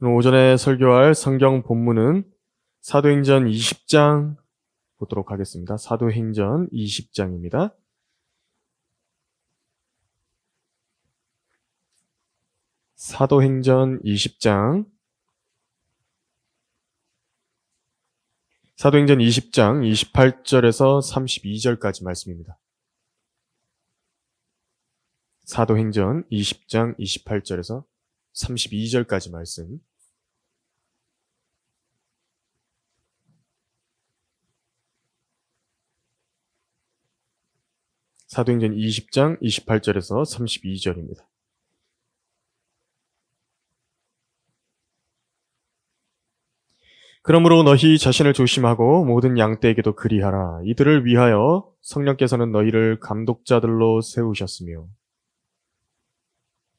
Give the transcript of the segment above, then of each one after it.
오늘 오전에 설교할 성경 본문은 사도행전 20장 보도록 하겠습니다. 사도행전 20장입니다. 사도행전 20장 28절에서 32절까지 말씀입니다. 사도행전 20장 28절에서 32절까지 말씀. 사도행전 20장 28절에서 32절입니다. 그러므로 너희 자신을 조심하고 모든 양떼에게도 그리하라. 이들을 위하여 성령께서는 너희를 감독자들로 세우셨으며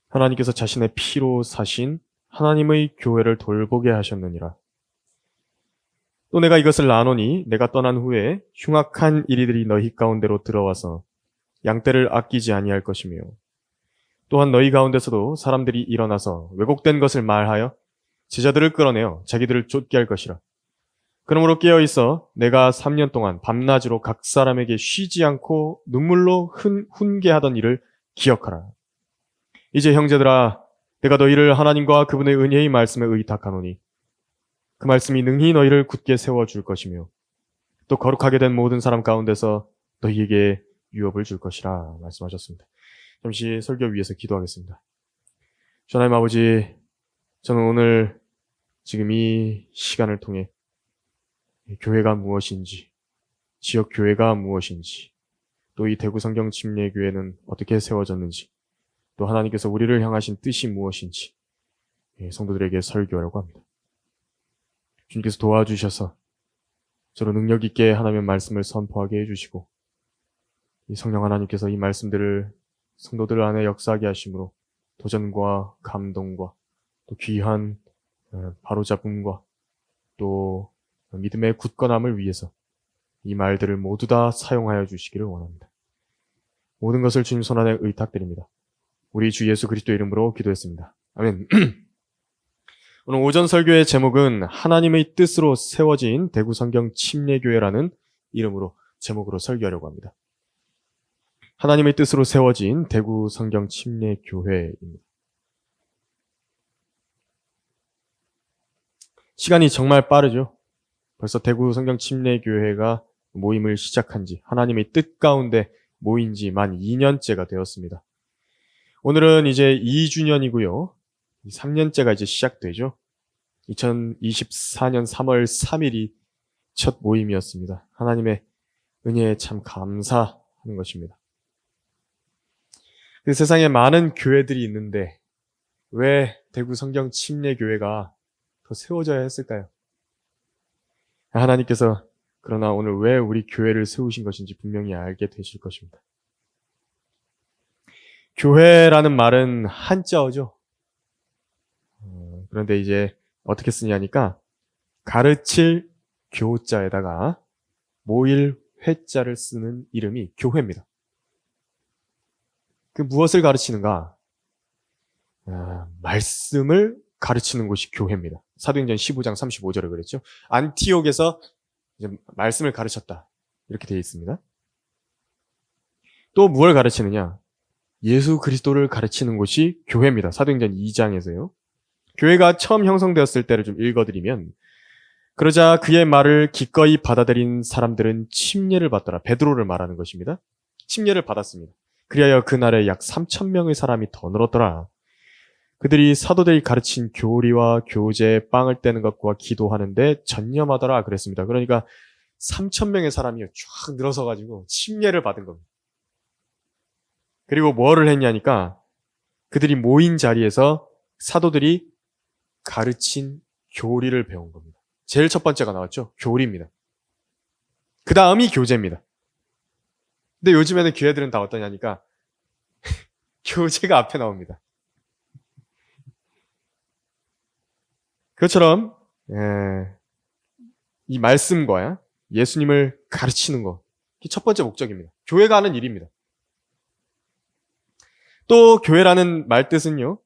하나님께서 자신의 피로 사신 하나님의 교회를 돌보게 하셨느니라. 또 내가 이것을 아노니 내가 떠난 후에 흉악한 이리들이 너희 가운데로 들어와서 양떼를 아끼지 아니할 것이며 또한 너희 가운데서도 사람들이 일어나서 왜곡된 것을 말하여 제자들을 끌어내어 자기들을 쫓게 할 것이라. 그러므로 깨어있어 내가 3년 동안 밤낮으로 각 사람에게 쉬지 않고 눈물로 훈계하던 일을 기억하라. 이제 형제들아, 내가 너희를 하나님과 그분의 은혜의 말씀에 의탁하노니 그 말씀이 능히 너희를 굳게 세워줄 것이며 또 거룩하게 된 모든 사람 가운데서 너희에게 유업을 줄 것이라 말씀하셨습니다. 잠시 설교 위에서 기도하겠습니다. 주 하나님 아버지, 저는 오늘 지금 이 시간을 통해 교회가 무엇인지, 지역 교회가 무엇인지, 또 이 대구 성경 침례교회는 어떻게 세워졌는지, 또 하나님께서 우리를 향하신 뜻이 무엇인지 성도들에게 설교하려고 합니다. 주님께서 도와주셔서 저로 능력 있게 하나님의 말씀을 선포하게 해주시고 이 성령 하나님께서 이 말씀들을 성도들 안에 역사하게 하심으로 도전과 감동과 또 귀한 바로잡음과 또 믿음의 굳건함을 위해서 이 말들을 모두 다 사용하여 주시기를 원합니다. 모든 것을 주님 손안에 의탁드립니다. 우리 주 예수 그리스도 이름으로 기도했습니다. 아멘. 오늘 오전 설교의 제목은 하나님의 뜻으로 세워진 대구 성경 침례교회라는 제목으로 설교하려고 합니다. 하나님의 뜻으로 세워진 대구 성경 침례교회입니다. 시간이 정말 빠르죠. 벌써 대구 성경 침례교회가 모임을 시작한 지, 하나님의 뜻 가운데 모인 지 만 2년째가 되었습니다. 오늘은 이제 2주년이고요. 3년째가 이제 시작되죠. 2024년 3월 3일이 첫 모임이었습니다. 하나님의 은혜에 참 감사하는 것입니다. 그 세상에 많은 교회들이 있는데 왜 대구 성경 침례교회가 더 세워져야 했을까요? 하나님께서 그러나 오늘 왜 우리 교회를 세우신 것인지 분명히 알게 되실 것입니다. 교회라는 말은 한자어죠. 그런데 이제 어떻게 쓰냐니까 가르칠 교자에다가 모일 회자를 쓰는 이름이 교회입니다. 그 무엇을 가르치는가? 말씀을 가르치는 곳이 교회입니다. 사도행전 15장 35절에 그랬죠. 안티옥에서 이제 말씀을 가르쳤다. 이렇게 되어 있습니다. 또 무엇을 가르치느냐? 예수 그리스도를 가르치는 곳이 교회입니다. 사도행전 2장에서요. 교회가 처음 형성되었을 때를 좀 읽어드리면 그러자 그의 말을 기꺼이 받아들인 사람들은 침례를 받더라. 베드로를 말하는 것입니다. 침례를 받았습니다. 그리하여 그날에 약 3,000명의 사람이 더 늘었더라. 그들이 사도들이 가르친 교리와 교제에 빵을 떼는 것과 기도하는데 전념하더라 그랬습니다. 그러니까 3,000명의 사람이 쫙 늘어서 가지고 침례를 받은 겁니다. 그리고 뭐를 했냐니까 그들이 모인 자리에서 사도들이 가르친 교리를 배운 겁니다. 제일 첫 번째가 나왔죠. 교리입니다. 그 다음이 교제입니다. 근데 요즘에는 교회들은 다 어떠냐니까 교제가 앞에 나옵니다. 그것처럼 이 말씀과 예수님을 가르치는 것, 이게 첫 번째 목적입니다. 교회가 하는 일입니다. 또 교회라는 말 뜻은요,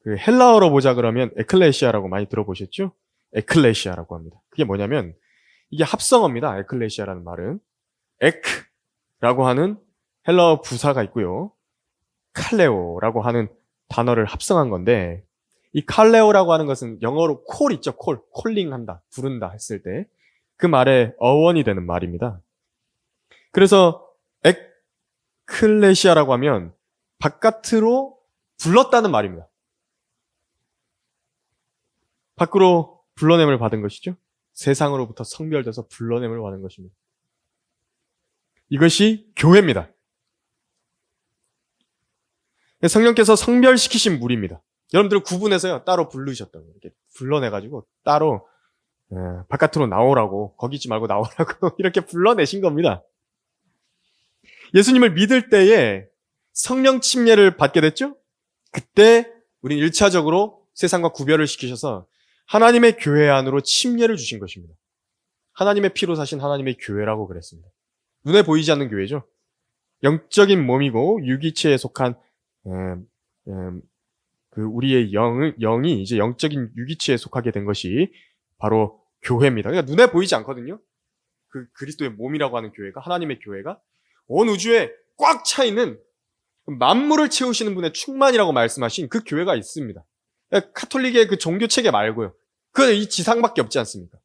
그 헬라어로 보자 그러면 에클레시아라고 많이 들어보셨죠? 에클레시아라고 합니다. 그게 뭐냐면 이게 합성어입니다. 에클레시아라는 말은 에크라고 하는 헬라어 부사가 있고요. 칼레오라고 하는 단어를 합성한 건데 이 칼레오라고 하는 것은 영어로 콜 있죠. 콜링한다, 부른다 했을 때 그 말의 어원이 되는 말입니다. 그래서 에클레시아라고 하면 바깥으로 불렀다는 말입니다. 밖으로 불러냄을 받은 것이죠. 세상으로부터 성별돼서 불러냄을 받은 것입니다. 이것이 교회입니다. 성령께서 성별시키신 무리입니다. 여러분들을 구분해서요, 따로 부르셨다고. 이렇게 불러내가지고, 따로, 바깥으로 나오라고, 거기 있지 말고 나오라고, 이렇게 불러내신 겁니다. 예수님을 믿을 때에 성령 침례를 받게 됐죠? 그때, 우린 1차적으로 세상과 구별을 시키셔서, 하나님의 교회 안으로 침례를 주신 것입니다. 하나님의 피로 사신 하나님의 교회라고 그랬습니다. 눈에 보이지 않는 교회죠. 영적인 몸이고, 유기체에 속한 그 우리의 영이 이제 영적인 유기체에 속하게 된 것이 바로 교회입니다. 그러니까 눈에 보이지 않거든요. 그 그리스도의 몸이라고 하는 교회가, 하나님의 교회가 온 우주에 꽉 차 있는 만물을 채우시는 분의 충만이라고 말씀하신 그 교회가 있습니다. 그러니까 카톨릭의 그 종교 체계 말고요. 그건 이 지상밖에 없지 않습니까?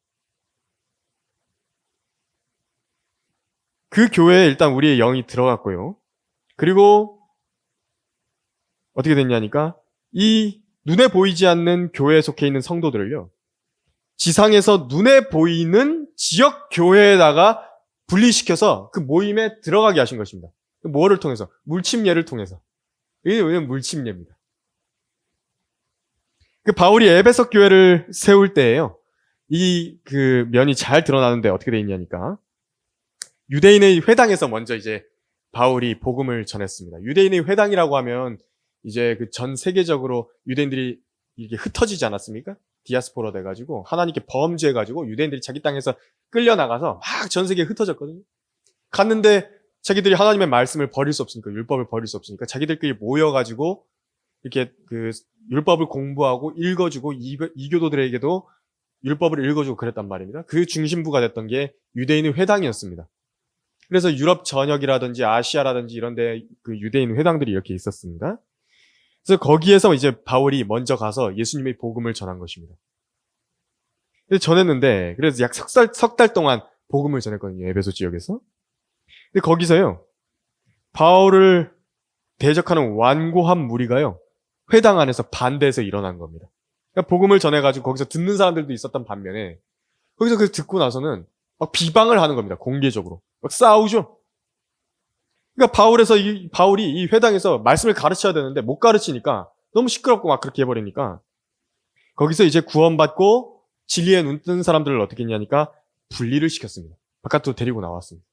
그 교회에 일단 우리의 영이 들어갔고요. 그리고 어떻게 됐냐니까 이 눈에 보이지 않는 교회에 속해 있는 성도들을요, 지상에서 눈에 보이는 지역 교회에다가 분리시켜서 그 모임에 들어가게 하신 것입니다. 뭐를 통해서? 물침례를 통해서. 이게 왜냐면 물침례입니다. 그 바울이 에베소 교회를 세울 때에요, 이 그 면이 잘 드러나는데 어떻게 돼 있냐니까 유대인의 회당에서 먼저 이제 바울이 복음을 전했습니다. 유대인의 회당이라고 하면 이제 그 전 세계적으로 유대인들이 이게 흩어지지 않았습니까? 디아스포라 돼가지고 하나님께 범죄해가지고 유대인들이 자기 땅에서 끌려나가서 막 전 세계에 흩어졌거든요. 갔는데 자기들이 하나님의 말씀을 버릴 수 없으니까, 율법을 버릴 수 없으니까 자기들끼리 모여가지고 이렇게 그 율법을 공부하고 읽어주고 이교도들에게도 율법을 읽어주고 그랬단 말입니다. 그 중심부가 됐던 게 유대인의 회당이었습니다. 그래서 유럽 전역이라든지 아시아라든지 이런 데 그 유대인 회당들이 이렇게 있었습니다. 그래서 거기에서 이제 바울이 먼저 가서 예수님의 복음을 전한 것입니다. 그래서 전했는데, 그래서 약 석 달 동안 복음을 전했거든요. 에베소 지역에서. 근데 거기서요, 바울을 대적하는 완고한 무리가요, 회당 안에서 반대해서 일어난 겁니다. 그러니까 복음을 전해가지고 거기서 듣는 사람들도 있었던 반면에, 거기서 그 듣고 나서는 막 비방을 하는 겁니다. 공개적으로. 막 싸우죠. 그러니까 바울이 이 회당에서 말씀을 가르쳐야 되는데 못 가르치니까 너무 시끄럽고 막 그렇게 해버리니까 거기서 이제 구원받고 진리에 눈 뜬 사람들을 어떻게 했냐니까 분리를 시켰습니다. 바깥으로 데리고 나왔습니다.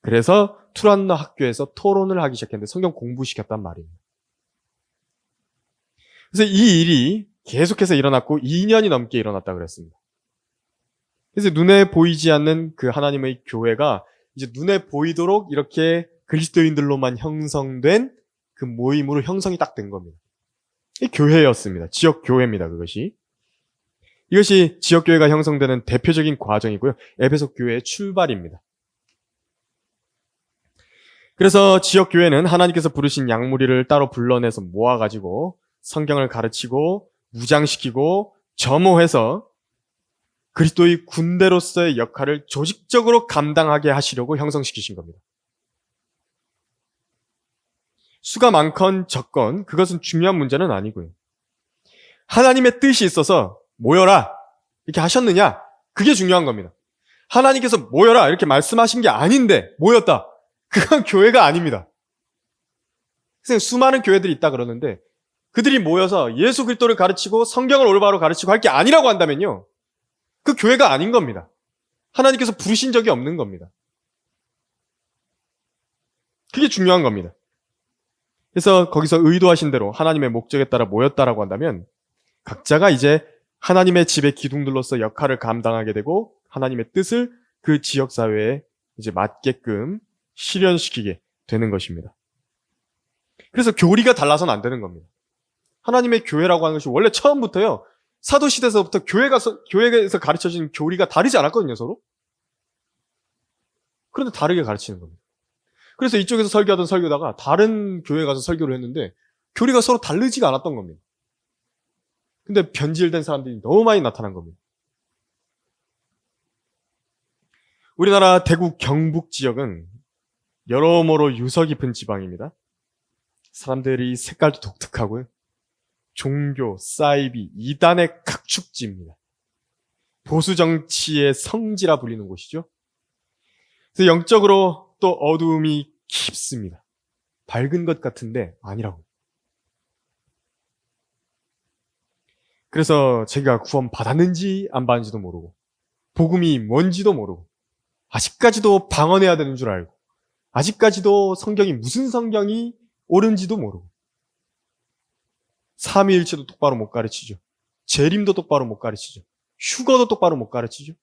그래서 투란노 학교에서 토론을 하기 시작했는데 성경 공부시켰단 말입니다. 그래서 이 일이 계속해서 일어났고 2년이 넘게 일어났다 그랬습니다. 그래서 눈에 보이지 않는 그 하나님의 교회가 이제 눈에 보이도록 이렇게 그리스도인들로만 형성된 그 모임으로 형성이 딱 된 겁니다. 이 교회였습니다. 지역 교회입니다. 이것이 지역 교회가 형성되는 대표적인 과정이고요. 에베소 교회의 출발입니다. 그래서 지역 교회는 하나님께서 부르신 양무리를 따로 불러내서 모아가지고 성경을 가르치고 무장시키고 점호해서 그리스도의 군대로서의 역할을 조직적으로 감당하게 하시려고 형성시키신 겁니다. 수가 많건 적건 그것은 중요한 문제는 아니고요. 하나님의 뜻이 있어서 모여라 이렇게 하셨느냐, 그게 중요한 겁니다. 하나님께서 모여라 이렇게 말씀하신 게 아닌데 모였다, 그건 교회가 아닙니다. 수많은 교회들이 있다 그러는데 그들이 모여서 예수 그리스도를 가르치고 성경을 올바로 가르치고 할 게 아니라고 한다면요, 그 교회가 아닌 겁니다. 하나님께서 부르신 적이 없는 겁니다. 그게 중요한 겁니다. 그래서 거기서 의도하신 대로 하나님의 목적에 따라 모였다라고 한다면 각자가 이제 하나님의 집의 기둥들로서 역할을 감당하게 되고 하나님의 뜻을 그 지역사회에 이제 맞게끔 실현시키게 되는 것입니다. 그래서 교리가 달라서는 안 되는 겁니다. 하나님의 교회라고 하는 것이 원래 처음부터요. 사도시대에서부터 교회에서 가르쳐진 교리가 다르지 않았거든요, 서로. 그런데 다르게 가르치는 겁니다. 그래서 이쪽에서 설교하던 설교다가 다른 교회에 가서 설교를 했는데 교리가 서로 다르지가 않았던 겁니다. 근데 변질된 사람들이 너무 많이 나타난 겁니다. 우리나라 대구 경북 지역은 여러모로 유서 깊은 지방입니다. 사람들이 색깔도 독특하고요. 종교, 사이비, 이단의 각축지입니다. 보수 정치의 성지라 불리는 곳이죠. 그래서 영적으로 또 어두움이 깊습니다. 밝은 것 같은데 아니라고. 그래서 제가 구원 받았는지 안 받았는지도 모르고 복음이 뭔지도 모르고 아직까지도 방언해야 되는 줄 알고 아직까지도 성경이 무슨 성경이 옳은지도 모르고 삼위일체도 똑바로 못 가르치죠. 재림도 똑바로 못 가르치죠. 휴거도 똑바로 못 가르치죠.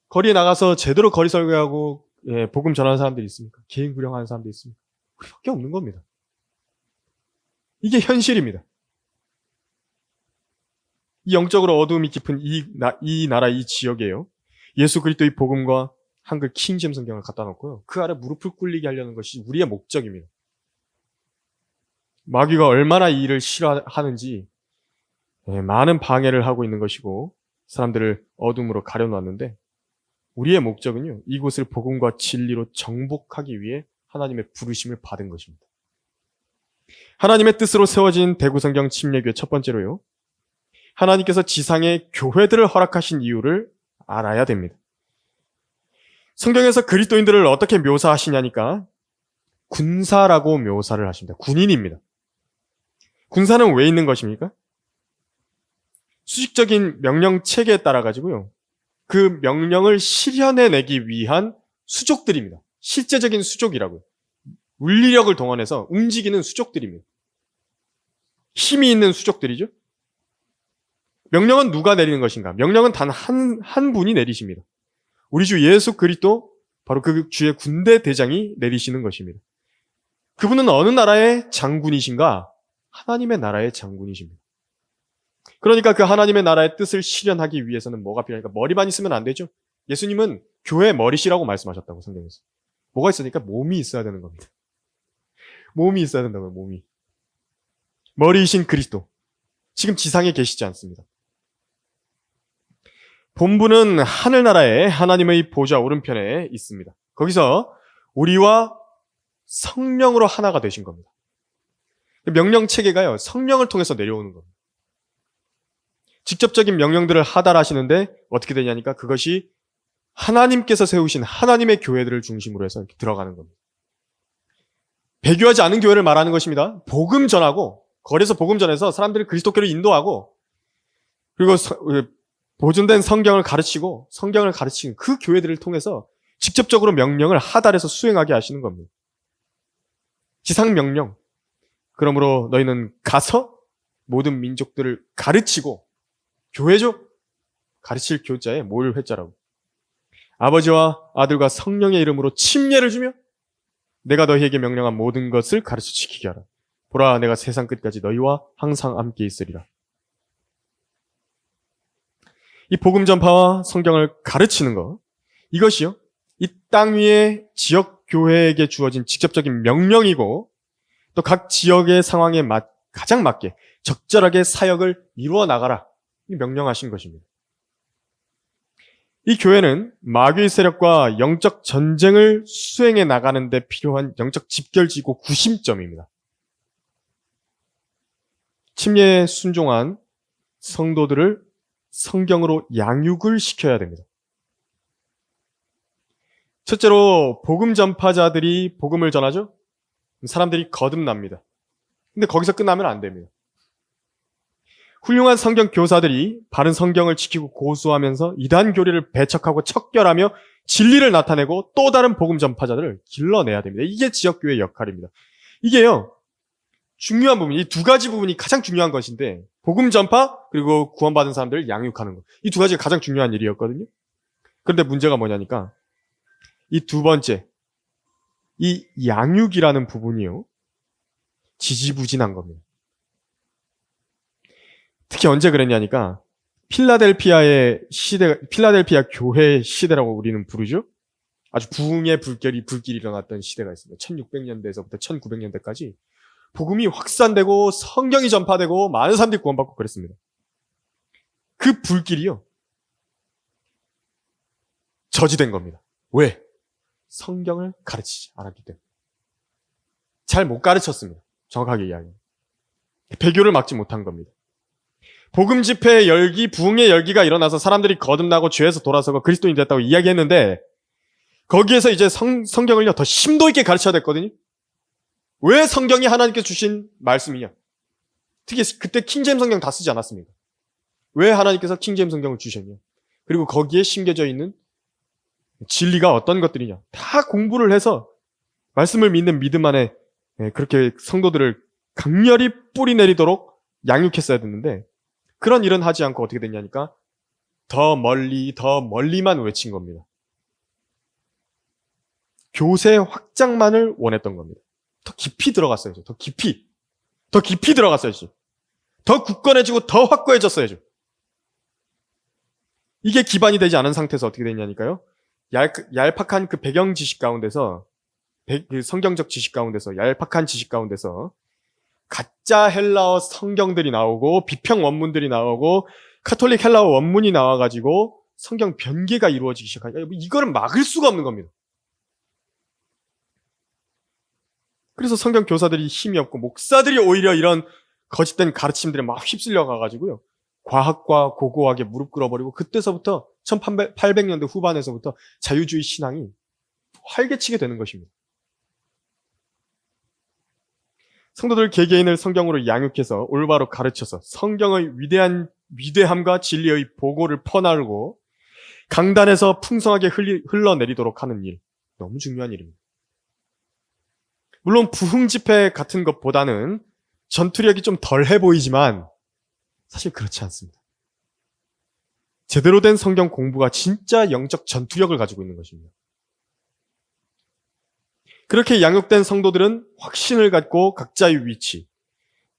거리에 나가서 제대로 거리 설교하고 복음 전하는 사람들이 있습니까? 개인 구령하는 사람들이 있습니까? 우리밖에 없는 겁니다. 이게 현실입니다. 이 영적으로 어두움이 깊은 이 나라 이 지역에요. 예수 그리스도의 복음과 한글 킹잼 성경을 갖다 놓고요. 그 아래 무릎을 꿇리게 하려는 것이 우리의 목적입니다. 마귀가 얼마나 이 일을 싫어하는지 많은 방해를 하고 있는 것이고 사람들을 어둠으로 가려놨는데 우리의 목적은요. 이곳을 복음과 진리로 정복하기 위해 하나님의 부르심을 받은 것입니다. 하나님의 뜻으로 세워진 대구성경 침례교회 첫 번째로요. 하나님께서 지상에 교회들을 허락하신 이유를 알아야 됩니다. 성경에서 그리스도인들을 어떻게 묘사하시냐니까 군사라고 묘사를 하십니다. 군인입니다. 군사는 왜 있는 것입니까? 수직적인 명령 체계에 따라 가지고요. 그 명령을 실현해내기 위한 수족들입니다. 실제적인 수족이라고요. 물리력을 동원해서 움직이는 수족들입니다. 힘이 있는 수족들이죠. 명령은 누가 내리는 것인가? 명령은 단 한 분이 내리십니다. 우리 주 예수 그리스도 바로 그 주의 군대 대장이 내리시는 것입니다. 그분은 어느 나라의 장군이신가? 하나님의 나라의 장군이십니다. 그러니까 그 하나님의 나라의 뜻을 실현하기 위해서는 뭐가 필요하니까 머리만 있으면 안 되죠. 예수님은 교회의 머리시라고 말씀하셨다고 성경에서. 뭐가 있으니까 몸이 있어야 되는 겁니다. 몸이 있어야 된다고요. 몸이. 머리이신 그리스도. 지금 지상에 계시지 않습니다. 본부는 하늘나라에 하나님의 보좌 오른편에 있습니다. 거기서 우리와 성령으로 하나가 되신 겁니다. 명령 체계가요. 성령을 통해서 내려오는 겁니다. 직접적인 명령들을 하달하시는데 어떻게 되냐니까 그것이 하나님께서 세우신 하나님의 교회들을 중심으로 해서 이렇게 들어가는 겁니다. 배교하지 않은 교회를 말하는 것입니다. 복음 전하고 거리에서 복음 전해서 사람들을 그리스도교로 인도하고 그리고 보존된 성경을 가르치고 성경을 가르치는 그 교회들을 통해서 직접적으로 명령을 하달해서 수행하게 하시는 겁니다. 지상 명령. 그러므로 너희는 가서 모든 민족들을 가르치고 교회죠? 가르칠 교자에 뭘 회자라고. 아버지와 아들과 성령의 이름으로 침례를 주며 내가 너희에게 명령한 모든 것을 가르쳐 지키게 하라. 보라 내가 세상 끝까지 너희와 항상 함께 있으리라. 이 복음 전파와 성경을 가르치는 것, 이것이요. 이 땅 위에 지역 교회에게 주어진 직접적인 명령이고 또 각 지역의 상황에 가장 맞게 적절하게 사역을 이루어 나가라. 이 명령하신 것입니다. 이 교회는 마귀의 세력과 영적 전쟁을 수행해 나가는 데 필요한 영적 집결지고 구심점입니다. 침례에 순종한 성도들을 성경으로 양육을 시켜야 됩니다. 첫째로 복음 전파자들이 복음을 전하죠. 사람들이 거듭납니다. 근데 거기서 끝나면 안 됩니다. 훌륭한 성경 교사들이 바른 성경을 지키고 고수하면서 이단 교리를 배척하고 척결하며 진리를 나타내고 또 다른 복음 전파자들을 길러내야 됩니다. 이게 지역교회의 역할입니다. 이게요. 중요한 부분, 이 두 가지 부분이 가장 중요한 것인데 복음 전파 그리고 구원받은 사람들을 양육하는 것. 이 두 가지가 가장 중요한 일이었거든요. 그런데 문제가 뭐냐니까 이 두 번째, 이 양육이라는 부분이요. 지지부진한 겁니다. 특히 언제 그랬냐니까 필라델피아 교회 시대라고 우리는 부르죠. 아주 부흥의 불길이 일어났던 시대가 있습니다. 1600년대에서부터 1900년대까지 복음이 확산되고 성경이 전파되고 많은 사람들이 구원받고 그랬습니다. 그 불길이요. 저지된 겁니다. 왜? 성경을 가르치지 않았기 때문에. 잘 못 가르쳤습니다. 정확하게 이야기합니다. 배교를 막지 못한 겁니다. 복음 집회의 열기, 부흥의 열기가 일어나서 사람들이 거듭나고 죄에서 돌아서고 그리스도인이 됐다고 이야기했는데 거기에서 이제 성경을요 더 심도 있게 가르쳐야 됐거든요. 왜 성경이 하나님께 주신 말씀이냐? 특히 그때 킹제임 성경 다 쓰지 않았습니까? 왜 하나님께서 킹제임 성경을 주셨냐? 그리고 거기에 심겨져 있는 진리가 어떤 것들이냐? 다 공부를 해서 말씀을 믿는 믿음 안에 그렇게 성도들을 강렬히 뿌리 내리도록 양육했어야 됐는데 그런 일은 하지 않고 어떻게 됐냐니까 더 멀리만 외친 겁니다. 교세 확장만을 원했던 겁니다. 더 깊이 들어갔어야죠. 더 깊이 들어갔어야죠. 더 굳건해지고 더 확고해졌어야죠. 이게 기반이 되지 않은 상태에서 어떻게 됐냐니까요. 얄팍한 그 배경 지식 가운데서 그 성경적 지식 가운데서 얄팍한 지식 가운데서 가짜 헬라어 성경들이 나오고 비평 원문들이 나오고 카톨릭 헬라어 원문이 나와가지고 성경 변개가 이루어지기 시작하니까 이거는 막을 수가 없는 겁니다. 그래서 성경 교사들이 힘이 없고 목사들이 오히려 이런 거짓된 가르침들에 막 휩쓸려 가가지고요. 과학과 고고하게 무릎 꿇어버리고 그때서부터 1800년대 후반에서부터 자유주의 신앙이 활개치게 되는 것입니다. 성도들 개개인을 성경으로 양육해서 올바로 가르쳐서 성경의 위대함과 진리의 보고를 퍼나르고 강단에서 풍성하게 흘러내리도록 하는 일. 너무 중요한 일입니다. 물론 부흥 집회 같은 것보다는 전투력이 좀 덜해 보이지만 사실 그렇지 않습니다. 제대로 된 성경 공부가 진짜 영적 전투력을 가지고 있는 것입니다. 그렇게 양육된 성도들은 확신을 갖고 각자의 위치,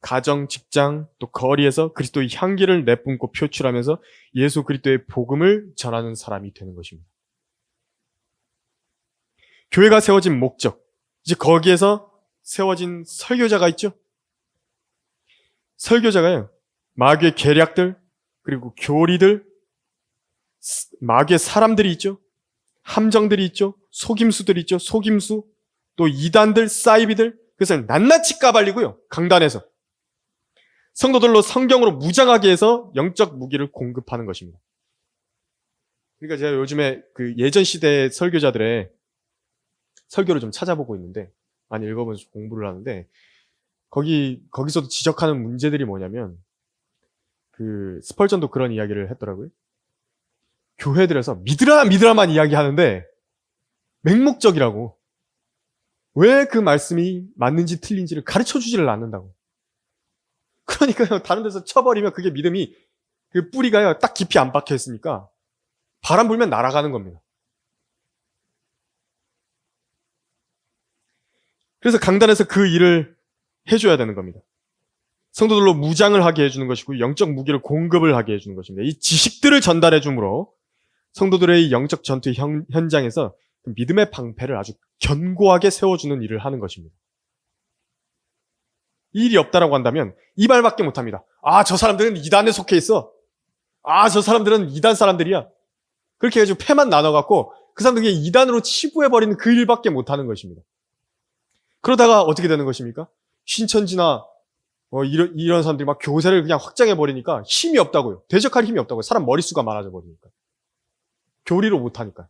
가정, 직장, 또 거리에서 그리스도의 향기를 내뿜고 표출하면서 예수 그리스도의 복음을 전하는 사람이 되는 것입니다. 교회가 세워진 목적, 이제 거기에서 세워진 설교자가 있죠. 설교자가요, 마귀의 계략들, 그리고 교리들, 마귀의 사람들이 있죠. 함정들이 있죠. 속임수들이 있죠. 속임수, 또 이단들, 사이비들, 그것을 낱낱이 까발리고요. 강단에서 성도들로 성경으로 무장하게 해서 영적 무기를 공급하는 것입니다. 그러니까 제가 요즘에 그 예전 시대의 설교자들의 설교를 좀 찾아보고 있는데, 많이 읽어보면서 공부를 하는데, 거기서도 지적하는 문제들이 뭐냐면, 그 스펄전도 그런 이야기를 했더라고요. 교회들에서 믿으라만 이야기하는데 맹목적이라고. 왜 그 말씀이 맞는지 틀린지를 가르쳐 주지를 않는다고. 그러니까요, 다른 데서 쳐버리면 그게 믿음이, 그 뿌리가요, 딱 깊이 안 박혀 있으니까 바람 불면 날아가는 겁니다. 그래서 강단에서 그 일을 해줘야 되는 겁니다. 성도들로 무장을 하게 해주는 것이고 영적 무기를 공급을 하게 해주는 것입니다. 이 지식들을 전달해 주므로 성도들의 영적 전투 현장에서 믿음의 방패를 아주 견고하게 세워주는 일을 하는 것입니다. 이 일이 없다라고 한다면 이 말밖에 못합니다. 아, 저 사람들은 이단에 속해 있어. 아, 저 사람들은 이단 사람들이야. 그렇게 해가지고 패만 나눠갖고 그 사람들이 이단으로 치부해버리는 그 일밖에 못하는 것입니다. 그러다가 어떻게 되는 것입니까? 신천지나 이런 사람들이 막 교세를 그냥 확장해버리니까 힘이 없다고요. 대적할 힘이 없다고요. 사람 머릿수가 많아져 버리니까. 교리를 못하니까.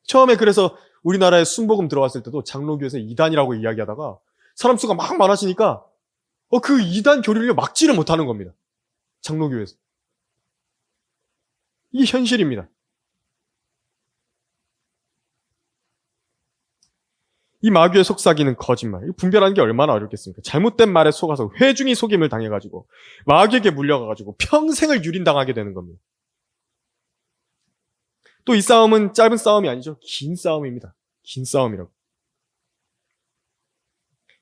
처음에 그래서 우리나라에 순복음 들어왔을 때도 장로교에서 이단이라고 이야기하다가 사람 수가 막 많아지니까 그 이단 교리를 막지를 못하는 겁니다. 장로교에서. 이게 현실입니다. 이 마귀의 속삭이는 거짓말. 분별하는 게 얼마나 어렵겠습니까? 잘못된 말에 속아서 회중이 속임을 당해가지고 마귀에게 물려가가지고 평생을 유린당하게 되는 겁니다. 또 이 싸움은 짧은 싸움이 아니죠. 긴 싸움입니다. 긴 싸움이라고.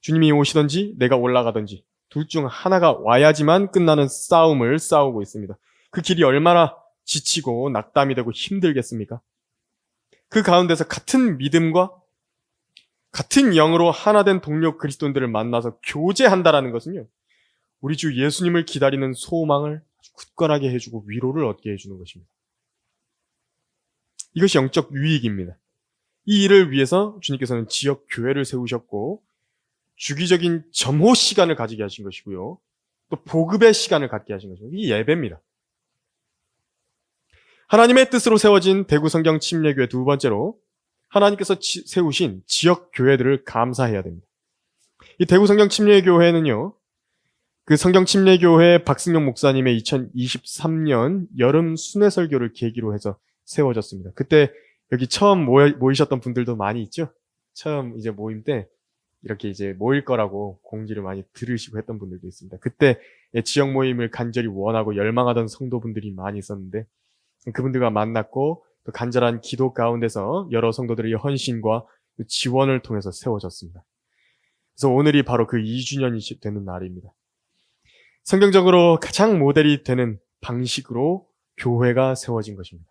주님이 오시든지 내가 올라가든지 둘 중 하나가 와야지만 끝나는 싸움을 싸우고 있습니다. 그 길이 얼마나 지치고 낙담이 되고 힘들겠습니까? 그 가운데서 같은 믿음과 같은 영으로 하나 된 동료 그리스도인들을 만나서 교제한다라는 것은요, 우리 주 예수님을 기다리는 소망을 아주 굳건하게 해주고 위로를 얻게 해주는 것입니다. 이것이 영적 유익입니다. 이 일을 위해서 주님께서는 지역 교회를 세우셨고 주기적인 점호 시간을 가지게 하신 것이고요. 또 보급의 시간을 갖게 하신 것입니다. 이 예배입니다. 하나님의 뜻으로 세워진 대구 성경 침례교회 두 번째로 하나님께서 세우신 지역 교회들을 감사해야 됩니다. 이 대구 성경 침례교회는요, 그 성경 침례교회 박승용 목사님의 2023년 여름 순회 설교를 계기로 해서 세워졌습니다. 그때 여기 처음 모이셨던 분들도 많이 있죠? 처음 이제 모임 때 이렇게 이제 모일 거라고 공지를 많이 들으시고 했던 분들도 있습니다. 그때 지역 모임을 간절히 원하고 열망하던 성도분들이 많이 있었는데 그분들과 만났고 또 간절한 기도 가운데서 여러 성도들의 헌신과 지원을 통해서 세워졌습니다. 그래서 오늘이 바로 그 2주년이 되는 날입니다. 성경적으로 가장 모델이 되는 방식으로 교회가 세워진 것입니다.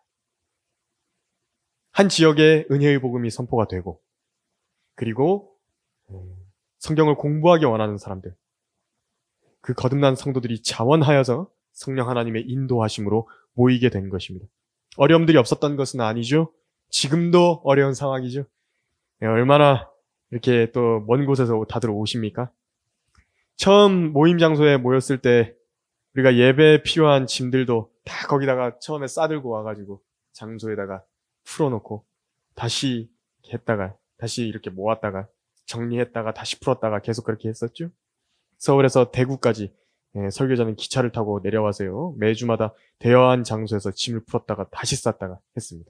한 지역에 은혜의 복음이 선포가 되고 그리고 성경을 공부하기 원하는 사람들, 그 거듭난 성도들이 자원하여서 성령 하나님의 인도하심으로 모이게 된 것입니다. 어려움들이 없었던 것은 아니죠. 지금도 어려운 상황이죠. 얼마나 이렇게 또 먼 곳에서 다들 오십니까? 처음 모임 장소에 모였을 때 우리가 예배에 필요한 짐들도 다 거기다가 처음에 싸들고 와가지고 장소에다가 풀어놓고 다시 했다가 다시 이렇게 모았다가 정리했다가 다시 풀었다가 계속 그렇게 했었죠. 서울에서 대구까지 설교자는 기차를 타고 내려와서요, 매주마다 대여한 장소에서 짐을 풀었다가 다시 쌌다가 했습니다.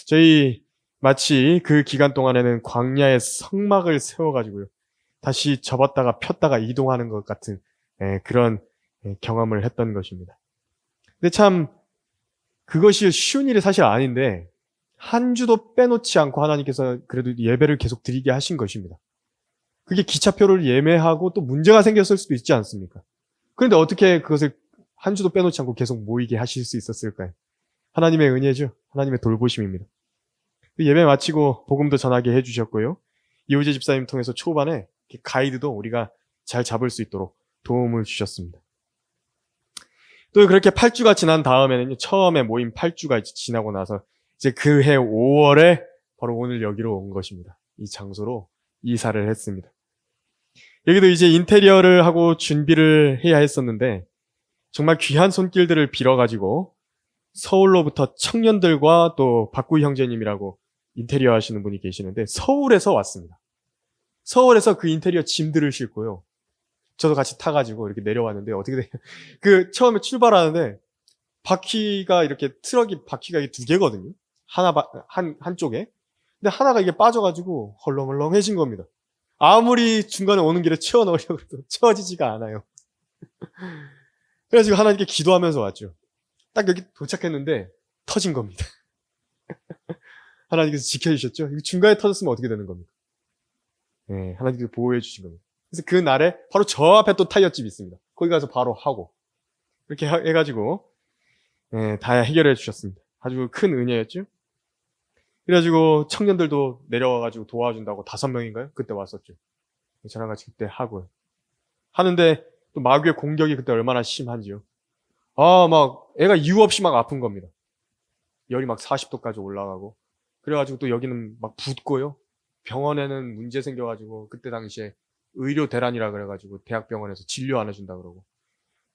저희 마치 그 기간 동안에는 광야의 성막을 세워가지고요, 다시 접었다가 폈다가 이동하는 것 같은 그런 경험을 했던 것입니다. 근데 참 그것이 쉬운 일이 사실 아닌데 한 주도 빼놓지 않고 하나님께서 그래도 예배를 계속 드리게 하신 것입니다. 그게 기차표를 예매하고 또 문제가 생겼을 수도 있지 않습니까? 그런데 어떻게 그것을 한 주도 빼놓지 않고 계속 모이게 하실 수 있었을까요? 하나님의 은혜죠. 하나님의 돌보심입니다. 예배 마치고 복음도 전하게 해주셨고요. 이호재 집사님 통해서 초반에 가이드도 우리가 잘 잡을 수 있도록 도움을 주셨습니다. 또 그렇게 8주가 지난 다음에는 처음에 모임 8주가 지나고 나서 이제 그 해 5월에 바로 오늘 여기로 온 것입니다. 이 장소로 이사를 했습니다. 여기도 이제 인테리어를 하고 준비를 해야 했었는데 정말 귀한 손길들을 빌어가지고 서울로부터 청년들과 또 박구희 형제님이라고 인테리어 하시는 분이 계시는데 서울에서 왔습니다. 서울에서 그 인테리어 짐들을 싣고요. 저도 같이 타가지고 이렇게 내려왔는데 어떻게 돼요? 그 처음에 출발하는데 바퀴가 이렇게 트럭이 바퀴가 두 개거든요. 한쪽에. 근데 하나가 이게 빠져가지고 헐렁헐렁해진 겁니다. 아무리 중간에 오는 길에 채워넣으려고 해도 채워지지가 않아요. 그래서 하나님께 기도하면서 왔죠. 딱 여기 도착했는데 터진 겁니다. 하나님께서 지켜주셨죠. 중간에 터졌으면 어떻게 되는 겁니까? 네, 하나님께서 보호해 주신 겁니다. 그래서 그 날에 바로 저 앞에 또 타이어집이 있습니다. 거기 가서 바로 하고 이렇게 해가지고 다 해결해 주셨습니다. 아주 큰 은혜였죠. 그래가지고 청년들도 내려와가지고 도와준다고 5명인가요? 그때 왔었죠. 저랑 같이 그때 하고요. 하는데 또 마귀의 공격이 그때 얼마나 심한지요. 막 애가 이유 없이 막 아픈 겁니다. 열이 막 40도까지 올라가고 그래가지고 또 여기는 막 붓고요. 병원에는 문제 생겨가지고 그때 당시에 의료 대란이라 그래가지고 대학병원에서 진료 안 해준다 그러고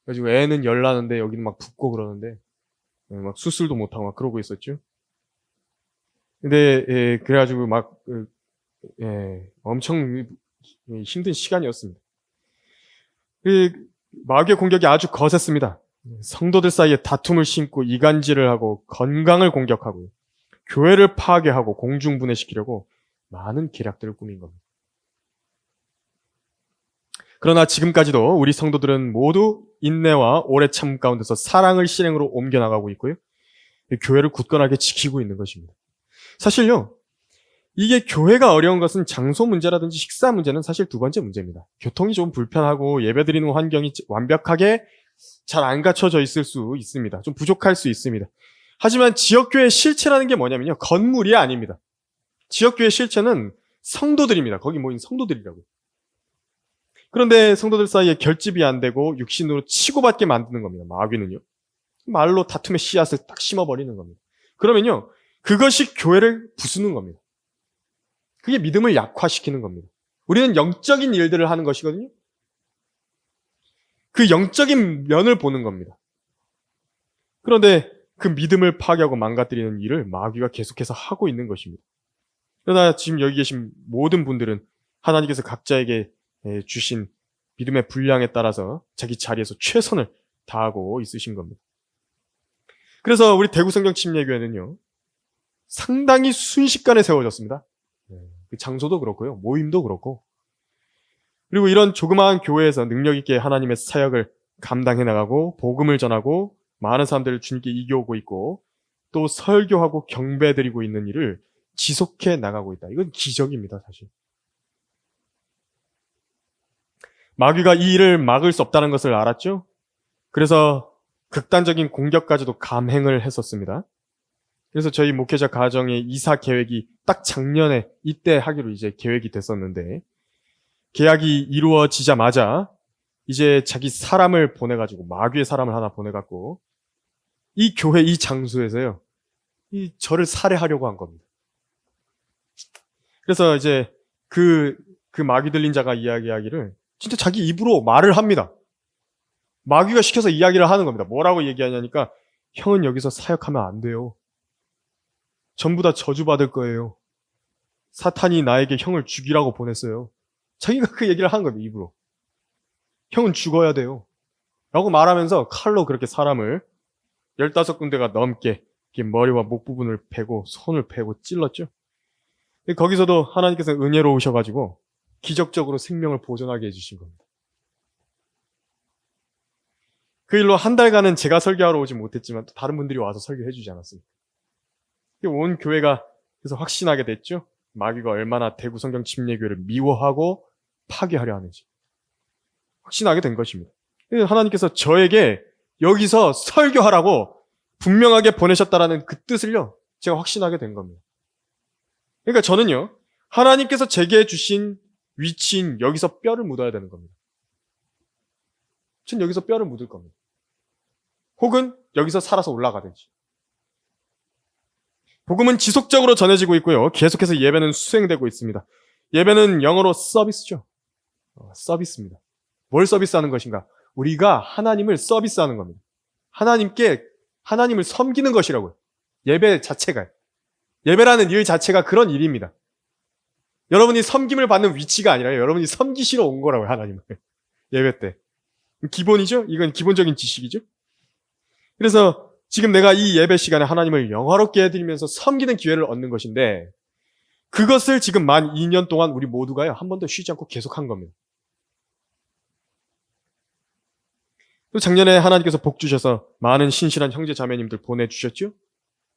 그래가지고 애는 열 나는데 여기는 막 붓고 그러는데 막 수술도 못하고 막 그러고 있었죠. 근데 그래가지고 막 엄청 힘든 시간이었습니다. 마귀의 공격이 아주 거셌습니다. 성도들 사이에 다툼을 심고 이간질을 하고 건강을 공격하고 교회를 파괴하고 공중분해시키려고 많은 계략들을 꾸민 겁니다. 그러나 지금까지도 우리 성도들은 모두 인내와 오래 참 가운데서 사랑을 실행으로 옮겨나가고 있고요. 교회를 굳건하게 지키고 있는 것입니다. 사실요, 이게 교회가 어려운 것은 장소 문제라든지 식사 문제는 사실 두 번째 문제입니다. 교통이 좀 불편하고 예배드리는 환경이 완벽하게 잘 안 갖춰져 있을 수 있습니다. 좀 부족할 수 있습니다. 하지만 지역교회의 실체라는 게 뭐냐면요. 건물이 아닙니다. 지역교회의 실체는 성도들입니다. 거기 모인 성도들이라고. 그런데 성도들 사이에 결집이 안 되고 육신으로 치고받게 만드는 겁니다. 마귀는요. 말로 다툼의 씨앗을 딱 심어버리는 겁니다. 그러면요. 그것이 교회를 부수는 겁니다. 그게 믿음을 약화시키는 겁니다. 우리는 영적인 일들을 하는 것이거든요. 그 영적인 면을 보는 겁니다. 그런데 그 믿음을 파괴하고 망가뜨리는 일을 마귀가 계속해서 하고 있는 것입니다. 그러나 지금 여기 계신 모든 분들은 하나님께서 각자에게 주신 믿음의 분량에 따라서 자기 자리에서 최선을 다하고 있으신 겁니다. 그래서 우리 대구성경 침례교회는요, 상당히 순식간에 세워졌습니다. 그 장소도 그렇고요, 모임도 그렇고. 그리고 이런 조그마한 교회에서 능력 있게 하나님의 사역을 감당해 나가고 복음을 전하고 많은 사람들을 주님께 이겨오고 있고 또 설교하고 경배드리고 있는 일을 지속해 나가고 있다. 이건 기적입니다, 사실. 마귀가 이 일을 막을 수 없다는 것을 알았죠? 그래서 극단적인 공격까지도 감행을 했었습니다. 그래서 저희 목회자 가정의 이사 계획이 딱 작년에 이때 하기로 이제 계획이 됐었는데 계약이 이루어지자마자 이제 자기 사람을 보내가지고 마귀의 사람을 하나 보내갖고 이 교회 이 장소에서요 이 저를 살해하려고 한 겁니다. 그래서 이제 그 마귀 들린 자가 이야기하기를 진짜 자기 입으로 말을 합니다. 마귀가 시켜서 이야기를 하는 겁니다. 뭐라고 얘기하냐니까 형은 여기서 사역하면 안 돼요. 전부 다 저주받을 거예요. 사탄이 나에게 형을 죽이라고 보냈어요. 자기가 그 얘기를 하는 겁니다. 입으로. 형은 죽어야 돼요. 라고 말하면서 칼로 그렇게 사람을 15군데가 넘게 머리와 목 부분을 패고 손을 패고 찔렀죠. 거기서도 하나님께서 은혜로우셔가지고 기적적으로 생명을 보존하게 해주신 겁니다. 그 일로 한 달간은 제가 설교하러 오지 못했지만 또 다른 분들이 와서 설교해 주지 않았습니까? 온 교회가 그래서 확신하게 됐죠. 마귀가 얼마나 대구 성경 침례교회를 미워하고 파괴하려 하는지 확신하게 된 것입니다. 하나님께서 저에게 여기서 설교하라고 분명하게 보내셨다라는 그 뜻을요 제가 확신하게 된 겁니다. 그러니까 저는요 하나님께서 제게 주신 위치인 여기서 뼈를 묻어야 되는 겁니다. 전 여기서 뼈를 묻을 겁니다. 혹은 여기서 살아서 올라가든지. 복음은 지속적으로 전해지고 있고요. 계속해서 예배는 수행되고 있습니다. 예배는 영어로 서비스죠. 서비스입니다. 뭘 서비스하는 것인가? 우리가 하나님을 서비스하는 겁니다. 하나님을 섬기는 것이라고요. 예배 자체가. 예배라는 일 자체가 그런 일입니다. 여러분이 섬김을 받는 위치가 아니라 여러분이 섬기시러 온 거라고요. 하나님을. 예배 때. 기본이죠? 이건 기본적인 지식이죠? 그래서 지금 내가 이 예배 시간에 하나님을 영화롭게 해드리면서 섬기는 기회를 얻는 것인데 그것을 지금 만 2년 동안 우리 모두가요. 한 번도 쉬지 않고 계속한 겁니다. 또 작년에 하나님께서 복 주셔서 많은 신실한 형제 자매님들 보내주셨죠?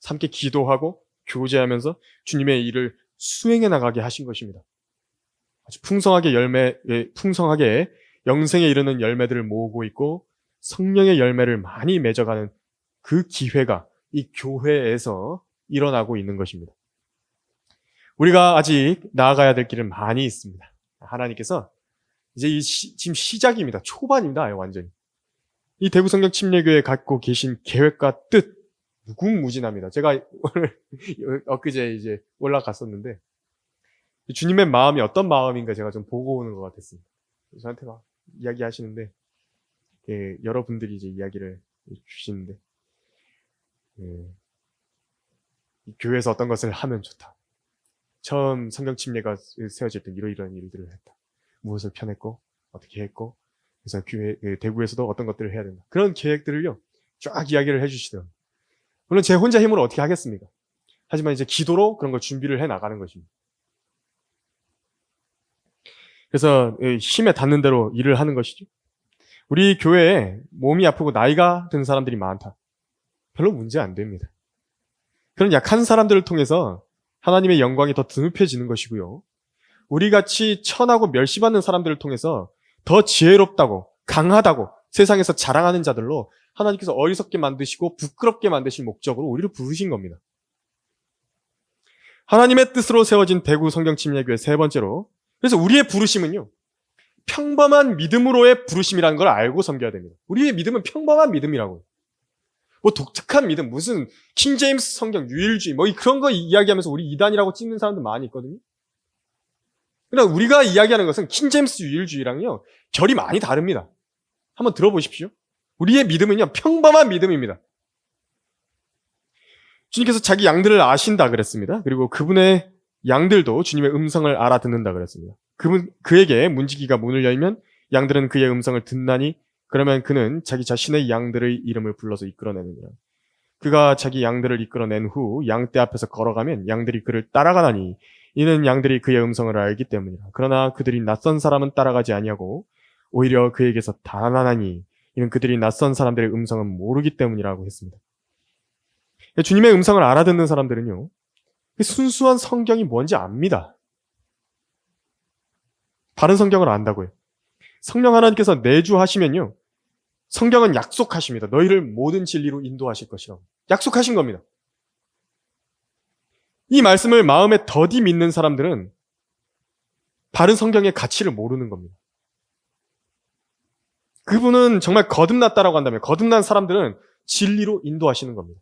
함께 기도하고 교제하면서 주님의 일을 수행해 나가게 하신 것입니다. 아주 풍성하게 영생에 이르는 열매들을 모으고 있고 성령의 열매를 많이 맺어가는 그 기회가 이 교회에서 일어나고 있는 것입니다. 우리가 아직 나아가야 될 길은 많이 있습니다. 하나님께서 이제 지금 시작입니다. 초반입니다. 완전히. 이 대구성경 침례교회 갖고 계신 계획과 뜻 무궁무진합니다. 제가 오늘 엊그제 이제 올라갔었는데 주님의 마음이 어떤 마음인가 제가 좀 보고 오는 것 같았습니다. 저한테 막 이야기하시는데 여러분들이 이제 이야기를 주시는데 이 교회에서 어떤 것을 하면 좋다. 처음 성경 침례가 세워질 때 이러이러한 일들을 했다. 무엇을 펴냈고 어떻게 했고 그래서 대구에서도 어떤 것들을 해야 된다. 그런 계획들을요 쫙 이야기를 해주시더라고요. 물론 제 혼자 힘으로 어떻게 하겠습니까? 하지만 이제 기도로 그런 걸 준비를 해 나가는 것입니다. 그래서 힘에 닿는 대로 일을 하는 것이죠. 우리 교회에 몸이 아프고 나이가 든 사람들이 많다. 별로 문제 안 됩니다. 그런 약한 사람들을 통해서 하나님의 영광이 더 드높여지는 것이고요. 우리같이 천하고 멸시받는 사람들을 통해서 더 지혜롭다고 강하다고 세상에서 자랑하는 자들로 하나님께서 어리석게 만드시고 부끄럽게 만드실 목적으로 우리를 부르신 겁니다. 하나님의 뜻으로 세워진 대구 성경침례교회 세 번째로, 그래서 우리의 부르심은요, 평범한 믿음으로의 부르심이라는 걸 알고 섬겨야 됩니다. 우리의 믿음은 평범한 믿음이라고요. 뭐 독특한 믿음, 무슨 킹제임스 성경, 유일주의, 뭐 그런 거 이야기하면서 우리 이단이라고 찍는 사람들 많이 있거든요. 그러나 우리가 이야기하는 것은 킹제임스 유일주의랑요, 결이 많이 다릅니다. 한번 들어보십시오. 우리의 믿음은요, 평범한 믿음입니다. 주님께서 자기 양들을 아신다 그랬습니다. 그리고 그분의 양들도 주님의 음성을 알아듣는다 그랬습니다. 그에게 문지기가 문을 열면 양들은 그의 음성을 듣나니 그러면 그는 자기 자신의 양들의 이름을 불러서 이끌어내느니라. 그가 자기 양들을 이끌어낸 후 양떼 앞에서 걸어가면 양들이 그를 따라가나니 이는 양들이 그의 음성을 알기 때문이라. 그러나 그들이 낯선 사람은 따라가지 아니하고 오히려 그에게서 달아나니 이는 그들이 낯선 사람들의 음성은 모르기 때문이라고 했습니다. 주님의 음성을 알아듣는 사람들은요, 순수한 성경이 뭔지 압니다. 바른 성경을 안다고요. 성령 하나님께서 내주하시면요, 성경은 약속하십니다. 너희를 모든 진리로 인도하실 것이라고. 약속하신 겁니다. 이 말씀을 마음에 더디 믿는 사람들은 바른 성경의 가치를 모르는 겁니다. 그분은 정말 거듭났다라고 한다면 거듭난 사람들은 진리로 인도하시는 겁니다.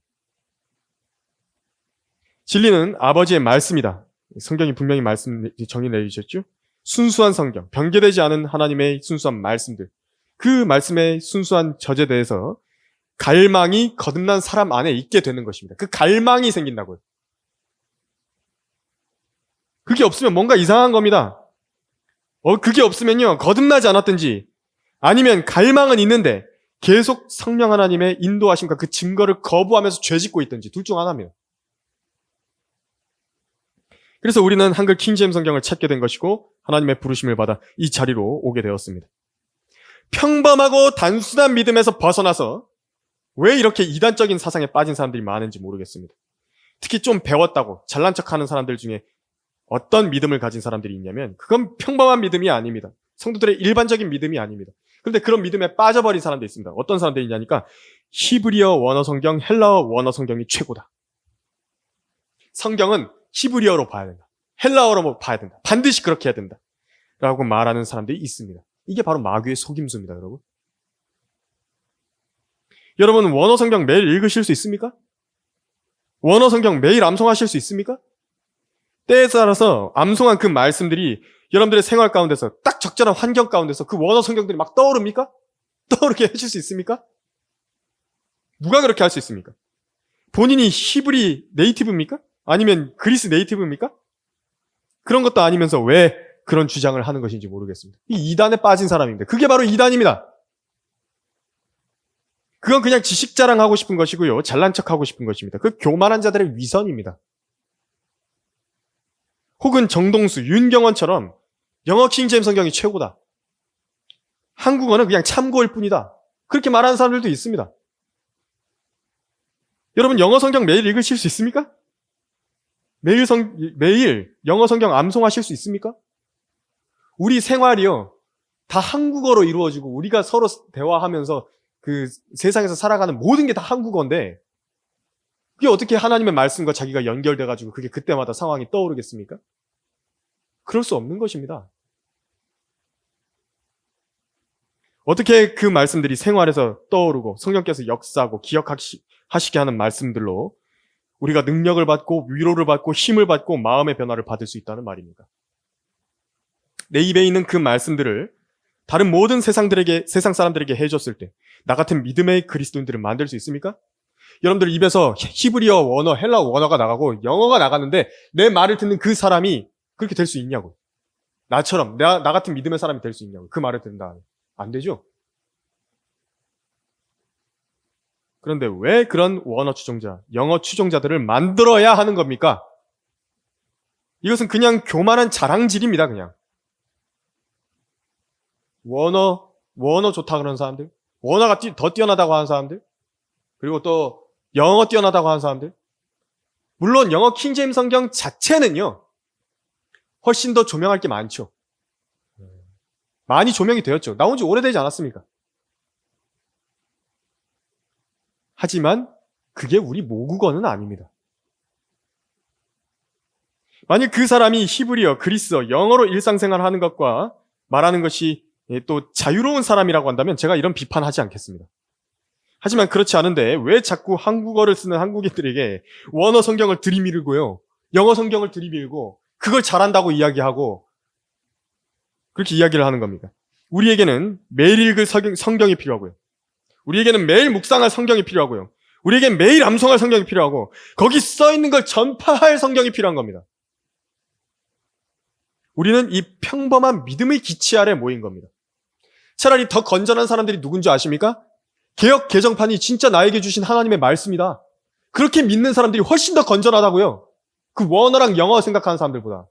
진리는 아버지의 말씀이다. 성경이 분명히 말씀 정의 내주셨죠? 순수한 성경, 변개되지 않은 하나님의 순수한 말씀들. 그 말씀의 순수한 젖에 대해서 갈망이 거듭난 사람 안에 있게 되는 것입니다. 그 갈망이 생긴다고요. 그게 없으면 뭔가 이상한 겁니다. 그게 없으면요, 거듭나지 않았든지 아니면 갈망은 있는데 계속 성령 하나님의 인도하심과 그 증거를 거부하면서 죄짓고 있든지 둘 중 하나입니다. 그래서 우리는 한글 킹제임스 성경을 찾게 된 것이고 하나님의 부르심을 받아 이 자리로 오게 되었습니다. 평범하고 단순한 믿음에서 벗어나서 왜 이렇게 이단적인 사상에 빠진 사람들이 많은지 모르겠습니다. 특히 좀 배웠다고 잘난 척하는 사람들 중에 어떤 믿음을 가진 사람들이 있냐면 그건 평범한 믿음이 아닙니다. 성도들의 일반적인 믿음이 아닙니다. 그런데 그런 믿음에 빠져버린 사람들이 있습니다. 어떤 사람들이 있냐니까 히브리어 원어 성경, 헬라어 원어 성경이 최고다. 성경은 히브리어로 봐야 된다. 헬라어로 봐야 된다. 반드시 그렇게 해야 된다. 라고 말하는 사람들이 있습니다. 이게 바로 마귀의 속임수입니다, 여러분. 여러분, 원어 성경 매일 읽으실 수 있습니까? 원어 성경 매일 암송하실 수 있습니까? 때에 따라서 암송한 그 말씀들이 여러분들의 생활 가운데서 딱 적절한 환경 가운데서 그 원어 성경들이 막 떠오릅니까? 떠오르게 해줄 수 있습니까? 누가 그렇게 할 수 있습니까? 본인이 히브리 네이티브입니까? 아니면 그리스 네이티브입니까? 그런 것도 아니면서 왜 그런 주장을 하는 것인지 모르겠습니다. 이 이단에 빠진 사람입니다. 그게 바로 이단입니다. 그건 그냥 지식 자랑하고 싶은 것이고요. 잘난 척하고 싶은 것입니다. 그 교만한 자들의 위선입니다. 혹은 정동수, 윤경원처럼 영어 킹제임스 성경이 최고다. 한국어는 그냥 참고일 뿐이다. 그렇게 말하는 사람들도 있습니다. 여러분, 영어 성경 매일 읽으실 수 있습니까? 매일 영어 성경 암송하실 수 있습니까? 우리 생활이요, 다 한국어로 이루어지고 우리가 서로 대화하면서 그 세상에서 살아가는 모든 게 다 한국어인데 그게 어떻게 하나님의 말씀과 자기가 연결돼가지고 그게 그때마다 상황이 떠오르겠습니까? 그럴 수 없는 것입니다. 어떻게 그 말씀들이 생활에서 떠오르고 성령께서 역사하고 기억하시게 하는 말씀들로 우리가 능력을 받고 위로를 받고 힘을 받고 마음의 변화를 받을 수 있다는 말입니까? 내 입에 있는 그 말씀들을 다른 모든 세상 사람들에게 해줬을 때 나 같은 믿음의 그리스도인들을 만들 수 있습니까? 여러분들 입에서 히브리어 원어, 헬라어 원어가 나가고 영어가 나가는데 내 말을 듣는 그 사람이 그렇게 될 수 있냐고. 나처럼 나 같은 믿음의 사람이 될 수 있냐고. 그 말을 듣는다. 안 되죠? 그런데 왜 그런 원어 추종자, 영어 추종자들을 만들어야 하는 겁니까? 이것은 그냥 교만한 자랑질입니다, 그냥. 원어 좋다 그러는 사람들, 원어가 더 뛰어나다고 하는 사람들, 그리고 또 영어 뛰어나다고 하는 사람들, 물론 영어 킹제임스 성경 자체는요, 훨씬 더 조명할 게 많죠. 많이 조명이 되었죠. 나온 지 오래되지 않았습니까? 하지만 그게 우리 모국어는 아닙니다. 만약 그 사람이 히브리어, 그리스어, 영어로 일상생활을 하는 것과 말하는 것이 또 자유로운 사람이라고 한다면 제가 이런 비판하지 않겠습니다. 하지만 그렇지 않은데 왜 자꾸 한국어를 쓰는 한국인들에게 원어 성경을 들이밀고요, 영어 성경을 들이밀고 그걸 잘한다고 이야기하고 그렇게 이야기를 하는 겁니까? 우리에게는 매일 읽을 성경이 필요하고요. 우리에게는 매일 묵상할 성경이 필요하고요. 우리에게는 매일 암송할 성경이 필요하고 거기 써있는 걸 전파할 성경이 필요한 겁니다. 우리는 이 평범한 믿음의 기치 아래 모인 겁니다. 차라리 더 건전한 사람들이 누군지 아십니까? 개역 개정판이 진짜 나에게 주신 하나님의 말씀이다. 그렇게 믿는 사람들이 훨씬 더 건전하다고요. 그 원어랑 영어 생각하는 사람들보다.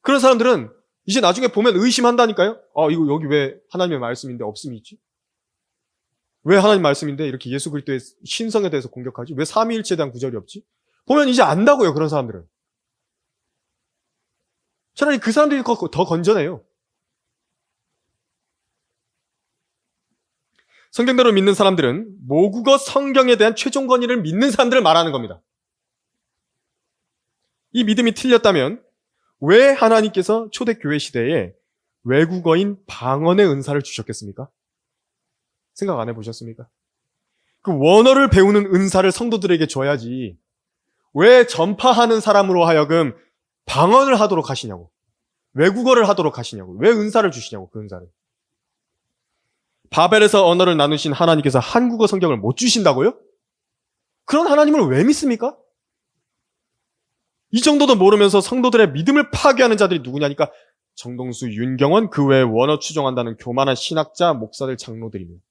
그런 사람들은 이제 나중에 보면 의심한다니까요. 이거 여기 왜 하나님의 말씀인데 없음이 있지? 왜 하나님 말씀인데 이렇게 예수 그리스도의 신성에 대해서 공격하지? 왜 삼위일체에 대한 구절이 없지? 보면 이제 안다고요, 그런 사람들은. 차라리 그 사람들이 더 건전해요. 성경대로 믿는 사람들은 모국어 성경에 대한 최종 권위를 믿는 사람들을 말하는 겁니다. 이 믿음이 틀렸다면 왜 하나님께서 초대교회 시대에 외국어인 방언의 은사를 주셨겠습니까? 생각 안 해보셨습니까? 그 원어를 배우는 은사를 성도들에게 줘야지 왜 전파하는 사람으로 하여금 방언을 하도록 하시냐고, 외국어를 하도록 하시냐고, 왜 은사를 주시냐고, 그 은사를. 바벨에서 언어를 나누신 하나님께서 한국어 성경을 못 주신다고요? 그런 하나님을 왜 믿습니까? 이 정도도 모르면서 성도들의 믿음을 파괴하는 자들이 누구냐니까 정동수, 윤경원, 그 외에 원어 추종한다는 교만한 신학자, 목사들, 장로들입니다.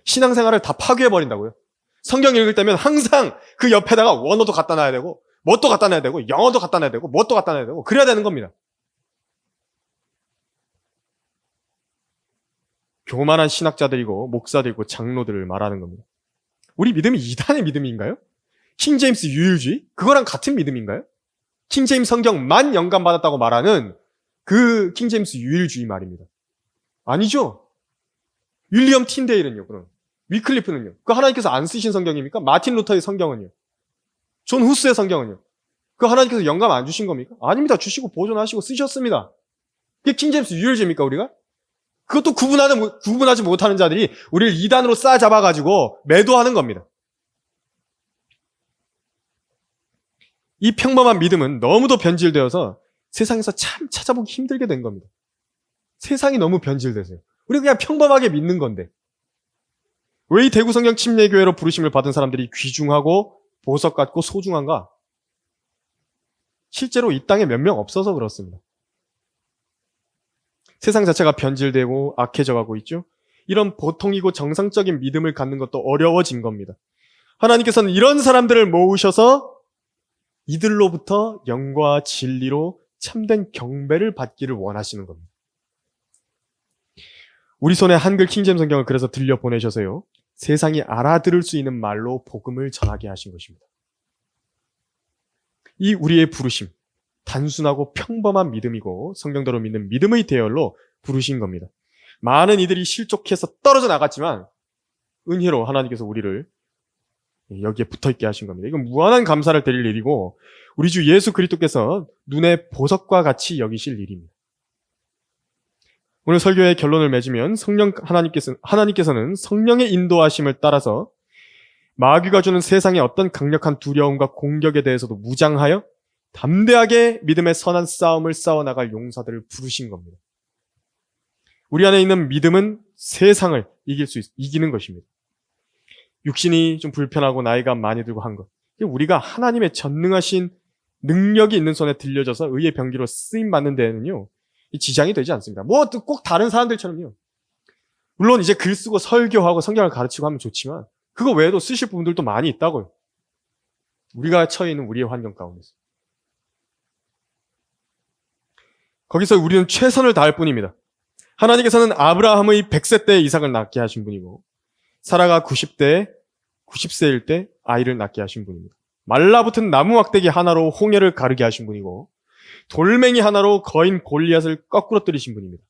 신앙생활을 다 파괴해버린다고요. 성경 읽을 때면 항상 그 옆에다가 원어도 갖다 놔야 되고 뭣도 갖다 놔야 되고 영어도 갖다 놔야 되고 뭣도 갖다 놔야 되고 그래야 되는 겁니다. 교만한 신학자들이고 목사들이고 장로들을 말하는 겁니다. 우리 믿음이 이단의 믿음인가요? 킹제임스 유일주의? 그거랑 같은 믿음인가요? 킹제임스 성경만 영감받았다고 말하는 그 킹제임스 유일주의 말입니다. 아니죠. 윌리엄 틴데일은요, 그럼. 위클리프는요. 그 하나님께서 안 쓰신 성경입니까? 마틴 루터의 성경은요. 존 후스의 성경은요. 그 하나님께서 영감 안 주신 겁니까? 아닙니다. 주시고 보존하시고 쓰셨습니다. 그게 킹제임스 유일주의입니까, 우리가? 그것도 구분하지 못하는 자들이 우리를 이단으로 싸잡아가지고 매도하는 겁니다. 이 평범한 믿음은 너무도 변질되어서 세상에서 참 찾아보기 힘들게 된 겁니다. 세상이 너무 변질돼서요. 우리가 그냥 평범하게 믿는 건데. 왜 이 대구성경 침례교회로 부르심을 받은 사람들이 귀중하고 보석 같고 소중한가? 실제로 이 땅에 몇 명 없어서 그렇습니다. 세상 자체가 변질되고 악해져가고 있죠. 이런 보통이고 정상적인 믿음을 갖는 것도 어려워진 겁니다. 하나님께서는 이런 사람들을 모으셔서 이들로부터 영과 진리로 참된 경배를 받기를 원하시는 겁니다. 우리 손에 한글 킹제임스 성경을 그래서 들려보내셔서요, 세상이 알아들을 수 있는 말로 복음을 전하게 하신 것입니다. 이 우리의 부르심, 단순하고 평범한 믿음이고 성경대로 믿는 믿음의 대열로 부르신 겁니다. 많은 이들이 실족해서 떨어져 나갔지만 은혜로 하나님께서 우리를 여기에 붙어있게 하신 겁니다. 이건 무한한 감사를 드릴 일이고 우리 주 예수 그리스도께서 눈의 보석과 같이 여기실 일입니다. 오늘 설교의 결론을 맺으면 하나님께서는 성령의 인도하심을 따라서 마귀가 주는 세상의 어떤 강력한 두려움과 공격에 대해서도 무장하여 담대하게 믿음의 선한 싸움을 싸워나갈 용사들을 부르신 겁니다. 우리 안에 있는 믿음은 세상을 이기는 것입니다. 육신이 좀 불편하고 나이가 많이 들고 한 것. 우리가 하나님의 전능하신 능력이 있는 손에 들려져서 의의 병기로 쓰임받는 데는요, 지장이 되지 않습니다. 뭐 꼭 다른 사람들처럼요. 물론 이제 글 쓰고 설교하고 성경을 가르치고 하면 좋지만 그거 외에도 쓰실 부분들도 많이 있다고요. 우리가 처해 있는 우리의 환경 가운데서. 거기서 우리는 최선을 다할 뿐입니다. 하나님께서는 아브라함의 100세 때 이삭을 낳게 하신 분이고 사라가 90대 90세일 때 아이를 낳게 하신 분입니다. 말라붙은 나무 막대기 하나로 홍해를 가르게 하신 분이고 돌멩이 하나로 거인 골리앗을 거꾸로 때리신 분입니다.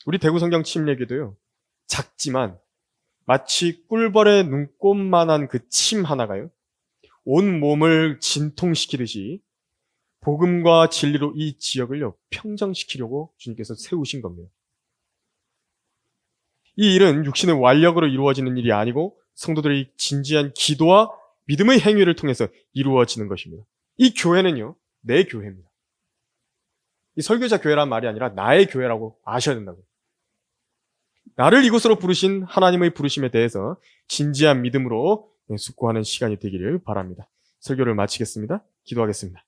우리 대구성경 침례기도요. 작지만 마치 꿀벌의 눈곱만한 그 침 하나가요. 온 몸을 진통시키듯이 복음과 진리로 이 지역을요. 평정시키려고 주님께서 세우신 겁니다. 이 일은 육신의 완력으로 이루어지는 일이 아니고 성도들의 진지한 기도와 믿음의 행위를 통해서 이루어지는 것입니다. 이 교회는요. 내 교회입니다. 이 설교자 교회란 말이 아니라 나의 교회라고 아셔야 된다고요. 나를 이곳으로 부르신 하나님의 부르심에 대해서 진지한 믿음으로 숙고하는 시간이 되기를 바랍니다. 설교를 마치겠습니다. 기도하겠습니다.